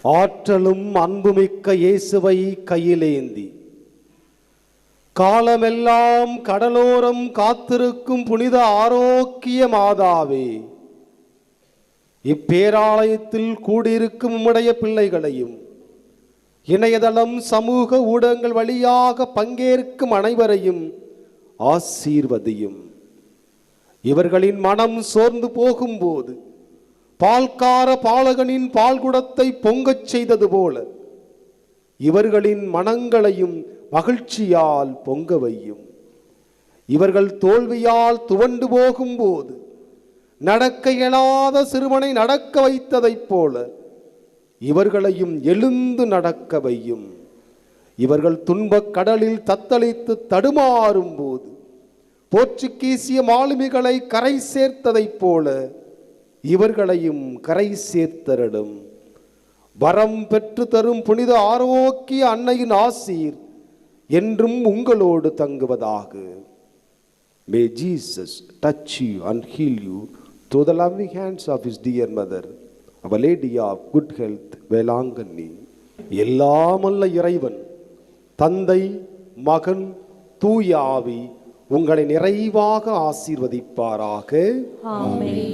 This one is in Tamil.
ஆற்றலும் அன்புமிக்க இயேசுவை கையிலேந்தி காலமெல்லாம் கடலோரம் காத்திருக்கும் புனித ஆரோக்கிய மாதாவே, இப்பேராலயத்தில் கூடியிருக்கும் உம்முடைய பிள்ளைகளையும் இணையதளம் சமூக ஊடகங்கள் வழியாக பங்கேற்கும் அனைவரையும் ஆசீர்வதியும். இவர்களின் மனம் சோர்ந்து போகும்போது பால்கார பாலகனின் பால்குடத்தை பொங்கச் செய்தது போல இவர்களின் மனங்களையும் மகிழ்ச்சியால் பொங்க வையும். இவர்கள் தோல்வியால் துவண்டு போகும்போது நடக்க இயலாத சிறுவனை நடக்க வைத்ததைப் போல இவர்களையும் எழுந்து நடக்க வையும். இவர்கள் துன்பக் கடலில் தத்தளித்து தடுமாறும் போது போர்ச்சுகீசிய மாலுமிகளை கரை சேர்த்ததைப் போல இவர்களையும் கரை சேர்த்தருளும். வரம் பெற்று தரும் புனித ஆரோக்கிய அன்னையின் ஆசீர் என்றும் உங்களோடு தங்குவதாக. May Jesus touch you and heal you through the loving hands of his dear mother, Our Lady of Good Health, Velankanni. எல்லாமல்ல இறைவன் தந்தை, மகன், தூய ஆவி உங்களை நிறைவாக ஆசீர்வதிப்பாராக. ஆமென்.